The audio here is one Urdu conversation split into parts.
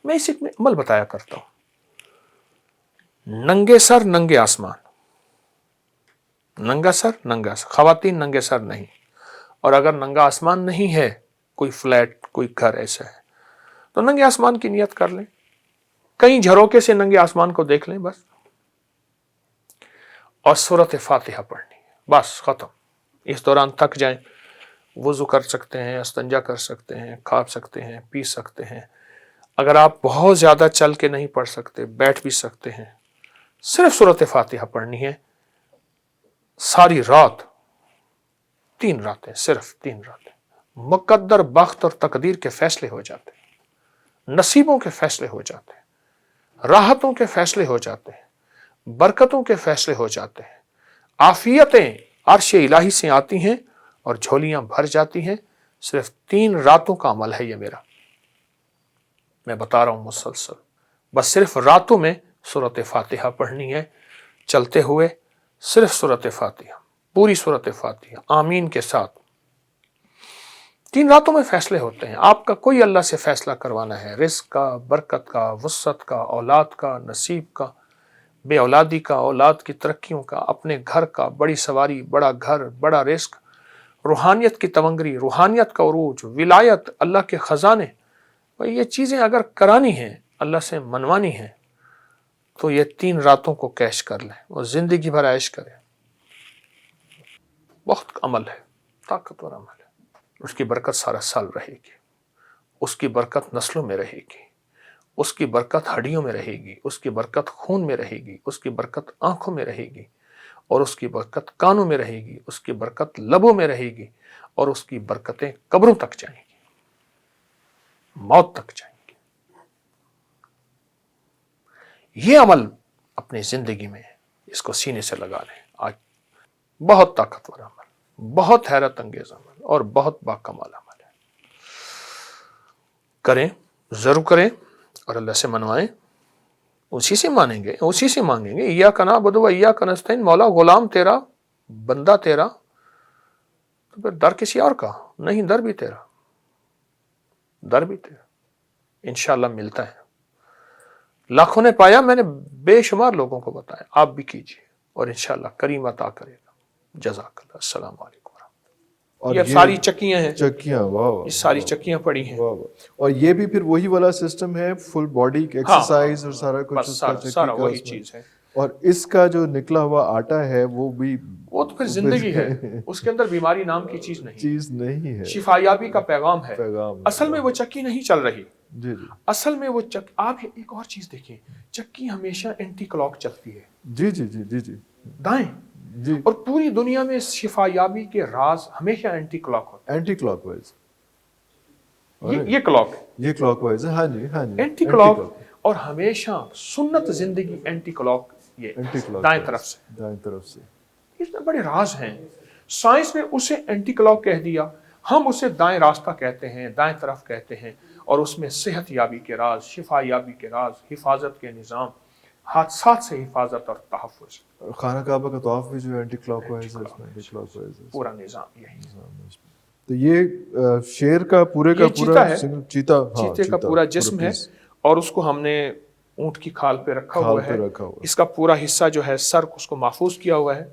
میں اسی میں عمل بتایا کرتا ہوں. ننگے سر ننگے آسمان، ننگا سر ننگا سر، خواتین ننگے سر نہیں. اور اگر ننگا آسمان نہیں ہے، کوئی فلیٹ کوئی گھر ایسا ہے، تو ننگے آسمان کی نیت کر لیں، کئی جھروکے سے ننگے آسمان کو دیکھ لیں بس، اور سورۃ فاتحہ پڑھنی ہے بس، ختم. اس دوران تھک جائیں، وضو کر سکتے ہیں، استنجا کر سکتے ہیں، کھا سکتے ہیں، پی سکتے ہیں. اگر آپ بہت زیادہ چل کے نہیں پڑھ سکتے، بیٹھ بھی سکتے ہیں، صرف سورۃ فاتحہ پڑھنی ہے ساری رات، 3 راتیں، صرف 3 راتیں. مقدر بخت اور تقدیر کے فیصلے ہو جاتے ہیں، نصیبوں کے فیصلے ہو جاتے ہیں، راحتوں کے فیصلے ہو جاتے ہیں، برکتوں کے فیصلے ہو جاتے ہیں، عافیتیں عرش الہی سے آتی ہیں اور جھولیاں بھر جاتی ہیں. صرف 3 راتوں کا عمل ہے یہ میرا، میں بتا رہا ہوں مسلسل. بس صرف راتوں میں سورۃ فاتحہ پڑھنی ہے، چلتے ہوئے صرف سورۃ فاتحہ، پوری سورۃ فاتحہ آمین کے ساتھ. 3 راتوں میں فیصلے ہوتے ہیں. آپ کا کوئی اللہ سے فیصلہ کروانا ہے، رزق کا، برکت کا، وسعت کا، اولاد کا، نصیب کا، بے اولادی کا، اولاد کی ترقیوں کا، اپنے گھر کا، بڑی سواری، بڑا گھر، بڑا رزق، روحانیت کی تونگری، روحانیت کا عروج، ولایت، اللہ کے خزانے، یہ چیزیں اگر کرانی ہیں، اللہ سے منوانی ہیں، تو یہ 3 راتوں کو کیش کر لیں اور زندگی بھر عیش کریں. بہت عمل ہے، طاقتور عمل ہے. اس کی برکت سارا سال رہے گی، اس کی برکت نسلوں میں رہے گی، اس کی برکت ہڈیوں میں رہے گی، اس کی برکت خون میں رہے گی، اس کی برکت آنکھوں میں رہے گی، اور اس کی برکت کانوں میں رہے گی، اس کی برکت لبوں میں رہے گی، اور اس کی برکتیں قبروں تک جائیں گی، موت تک جائیں گی. یہ عمل اپنی زندگی میں اس کو سینے سے لگا لیں. آج بہت طاقتور عمل، بہت حیرت انگیز عمل، اور بہت باکمال عمل ہے. کریں، ضرور کریں، اور اللہ سے منوائیں. اسی سے مانیں گے، اسی سے مانگیں گے. ایاک نعبد و ایاک نستعین، مولا غلام تیرا، بندہ تیرا، تو پھر در کسی اور کا نہیں، در بھی تیرا، در بھی تیرا. انشاءاللہ ملتا ہے. لاکھوں نے پایا، میں نے بے شمار لوگوں کو بتایا، آپ بھی کیجیے، اور انشاءاللہ کریم عطا کرے گا. جزاک اللہ. السلام علیکم. اور یہ ساری چکیاں ہیں، چکیاں، واہ، یہ ساری چکیاں پڑی ہیں. اور یہ بھی پھر وہی والا سسٹم ہے، فل باڈی ایکسرسائز اور سارا کچھ اس کا، سارا وہی چیز ہے. اور اس کا جو نکلا ہوا آٹا ہے وہ بھی، وہ تو پھر زندگی ہے، اس کے اندر بیماری نام کی چیز نہیں ہے، شفا یابی کا پیغام ہے. پیغام اصل میں وہ چکی نہیں چل رہی. جی جی اصل میں وہ آپ ایک اور چیز دیکھیں، چکی ہمیشہ اینٹی کلاک چلتی ہے، جی جی جی جی جی دائیں. جی، اور پوری دنیا میں شفا یابی کے راز ہمیشہ اینٹی کلاک ہوتے ہیں. اینٹی کلاک وائز، یہ کلاک ہے، یہ کلاک وائز ہے. ہاں جی ہاں جی، اینٹی کلاک. اور ہمیشہ سنت زندگی اینٹی کلاک، یہ اینٹی کلاک دائیں طرف سے. دائیں طرف سے. اس میں بڑے راز ہیں. سائنس نے اسے اینٹی کلاک کہہ دیا، ہم اسے دائیں راستہ کہتے ہیں، دائیں طرف کہتے ہیں. اور اس میں صحت یابی کے راز، شفا یابی کے راز، حفاظت کے نظام، حادثات سے حفاظت اور تحفظ. خانہ کعبہ کا طواف بھی جو اینٹی کلاک وائز ہے، اس میں اینٹی کلاک وائز ہے پورا نظام یہی. تو یہ شیر کا پورے کا پورا چیتے کا پورا جسم ہے، اور اس کو ہم نے اونٹ کی کھال پہ رکھا ہوا ہے. اس کا پورا حصہ جو ہے سر، اس کو محفوظ کیا ہوا ہے.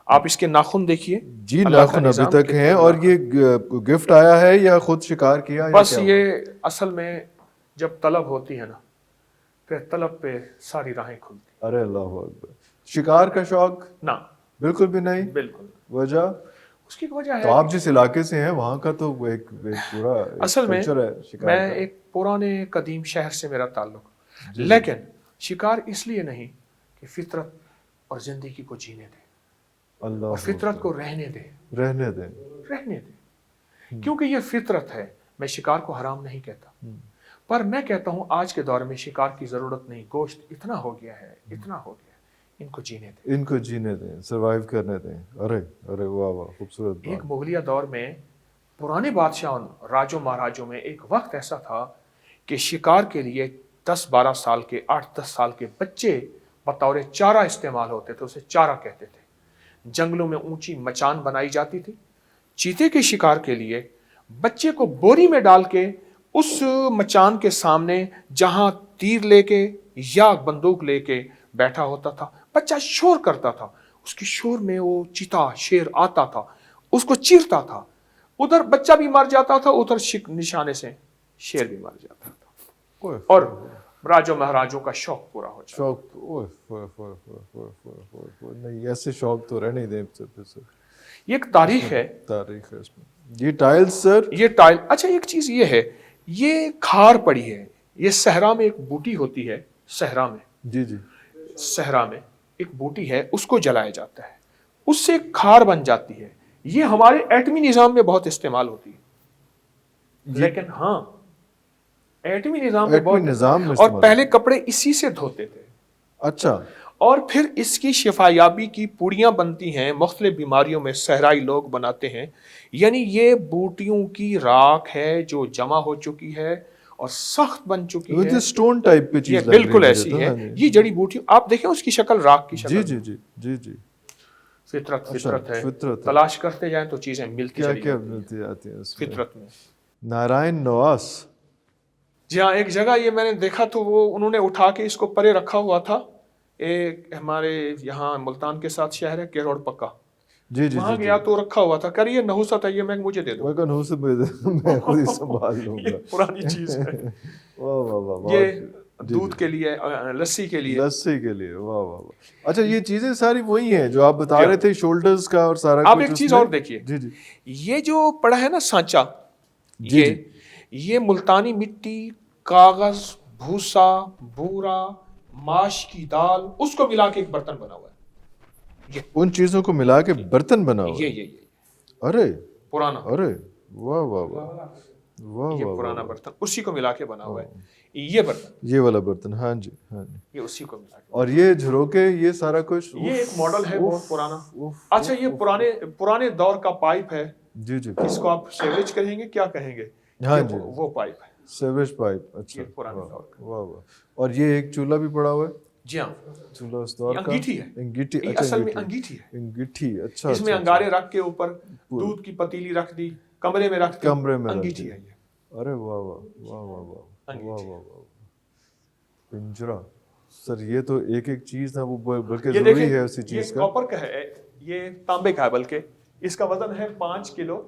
آپ اس کے ناخن دیکھیے جی، ناخن ابھی تک ہیں. اور یہ گفٹ آیا ہے یا خود شکار کیا؟ بس یہ اصل میں جب طلب ہوتی ہے نا، پھر طلب پہ ساری راہیں کھلتی. ارے اللہ اکبر. شکار کا شوق نہ، بالکل بھی نہیں. بالکل. وجہ اس کی وجہ ہے، تو آپ جس علاقے سے ہیں وہاں کا تو ایک پورا اصل میں کلچر ہے شکار میں کا. ایک پرانے قدیم شہر سے میرا تعلق، لیکن شکار اس لیے نہیں کہ فطرت اور زندگی کو جینے دے، اور فطرت کو رہنے دے. کیونکہ یہ فطرت ہے. میں شکار کو حرام نہیں کہتا، پر میں کہتا ہوں آج کے دور میں شکار کی ضرورت نہیں. گوشت اتنا ہو گیا ہے، اتنا ہو گیا ہے، ان کو جینے دیں، سروائیو کرنے دیں. ارے واہ واہ، خوبصورت. ایک مغلیہ دور میں پرانے بادشاہوں، راجوں مہاراجوں میں ایک وقت ایسا تھا کہ شکار کے لیے 10-12 سال کے، 8-10 سال کے بچے بطور چارہ استعمال ہوتے تھے. اسے چارہ کہتے تھے. جنگلوں میں اونچی مچان بنائی جاتی تھی. چیتے کے شکار کے لیے بچے کو بوری میں ڈال کے اس مچان کے سامنے جہاں تیر لے کے یا بندوق لے کے بیٹھا ہوتا تھا، بچہ شور کرتا تھا، اس کی شور میں وہ چیتا شیر آتا تھا، اس کو چیرتا تھا، ادھر بچہ بھی مر جاتا تھا، ادھر نشانے سے شیر بھی مر جاتا تھا، اور راجوں مہاراجوں کا شوق پورا ہو جاتا۔ نہیں ایسے شوق تو رہنے دیں سر، یہ ایک تاریخ ہے، تاریخ ہے اس میں۔ یہ ٹائل سر، یہ ٹائل، اچھا ایک چیز یہ ہے، یہ کھار پڑی ہے، یہ صحرا میں ایک بوٹی ہوتی ہے، صحرا میں، جی جی صحرا میں ایک بوٹی ہے، اس کو جلایا جاتا ہے، اس سے ایک کھار بن جاتی ہے، یہ ہمارے ایٹمی نظام میں بہت استعمال ہوتی ہے، لیکن ہاں ایٹمی نظام میں ایٹمی نظام میں اور استعمال پہلے کپڑے اسی سے دھوتے تھے، اچھا، اور پھر اس کی شفایابی کی پوڑیاں بنتی ہیں، مختلف بیماریوں میں صحرائی لوگ بناتے ہیں، یعنی یہ بوٹیوں کی راکھ ہے جو جمع ہو چکی ہے اور سخت بن چکی ہے، اسٹون ٹائپ کی یہ چیز بالکل ایسی ہے، یہ جڑی بوٹی آپ دیکھیں اس کی شکل راکھ کی جی شکل، جی جی جی جی، فطرت ہے، فطرت ہے، تلاش کرتے جائیں تو چیزیں ملتی کیا چلی کیا جاتی ہیں ملتی آتی ہیں اس میں۔ فطرت میں۔ نارائن نواس، جی ہاں، ایک جگہ یہ میں نے دیکھا تو وہ انہوں نے اٹھا کے اس کو پرے رکھا ہوا تھا، ایک ہمارے یہاں ملتان کے ساتھ شہر ہے کیروڑ پکا، جی جی وہاں جی گیا تو رکھا ہوا تھا، کریے نحوست ہے یہ، میں مجھے دے دو، میں کہا سے میں خود ہی سنبھال لوں یہ گا، پرانی چیز ہے، واہ واہ واہ واہ، یہ دودھ کے لیے، لسی کے لیے، لسی کے لیے، واہ واہ واہ۔ اچھا یہ چیزیں ساری وہی ہیں جو آپ بتا رہے تھے، شولڈرز کا اور سارا آپ کچھ ایک اس چیز میں؟ اور دیکھیے، جی جی یہ جو پڑا ہے نا سانچا، جی یہ ملتانی مٹی، کاغذ، بھوسا، بورا، ماش کی دال، اس کو ملا کے ایک برتن بنا ہوا ہے، ان چیزوں کو ملا کے برتن بنا ہوا ہے، یہ ارے پرانا، ارے واہ واہ واہ واہ یہ واہ پرانا واہ، برتن اسی کو ملا کے بنا ہوا ہے، یہ برتن، یہ والا برتن، ہاں جی ہاں جی، یہ اسی کو ملا کے، اور یہ جھروکے، یہ سارا کچھ، یہ ایک ماڈل ہے بہت پرانا، اوف، اچھا یہ پرانے دور کا پائپ ہے، جی جی اس کو آپ سیوریج کہیں گے، کیا کہیں گے، ہاں یہ جی، وہ پائپ ہے، سیویج پائپ، اچھا، یہ پرانے دور کا، واہ واہ، اور یہ ایک چولہا بھی پڑا ہوا ہے، جی ہاں، چولہا اس دور یہ کا، انگیٹھی ہے، انگیٹھی، یہ اچھا اصل میں انگیٹھی ہے، انگیٹھی، اچھا اس میں اچھا، انگارے رکھ کے اوپر دودھ کی پتیلی رکھ دی، کمرے میں رکھ دی، کمرے میں رکھ انگیٹھی دی، ہے یہ، ارے واہ واہ واہ واہ واہ واہ واہ واہ، پنجرا، سر یہ تو ایک ایک چیز ہے وہ بلکہ یہ ضروری دیکھیں، ہے اسی یہ چیز کا، کاپر کا ہے، یہ تانبے کا ہے، بلکہ اس کا وزن ہے 5 کلو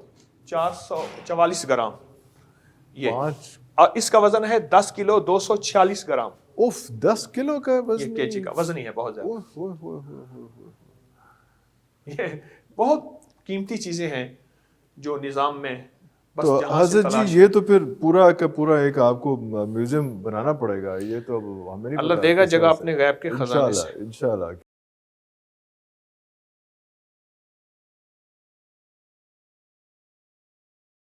444 گرام، یہ، اور اس کا وزن ہے 10 کلو 246 گرام، اوف، 10 کلو کا یہ وزن، کیجی کا وزن ہی ہے، بہت زیادہ، اوہ اوہ اوہ اوہ اوہ، یہ بہت قیمتی چیزیں ہیں جو نظام میں بس تو جہاں سے حضرت جی تلاش، یہ تو پھر پورا کا پورا ایک آپ کو میوزیم بنانا پڑے گا، یہ تو اب ہمیں نہیں پتا اللہ دے گا کس جگہ طرح سے، اپنے غیب کے خزانے سے۔ انشاءاللہ انشاءاللہ۔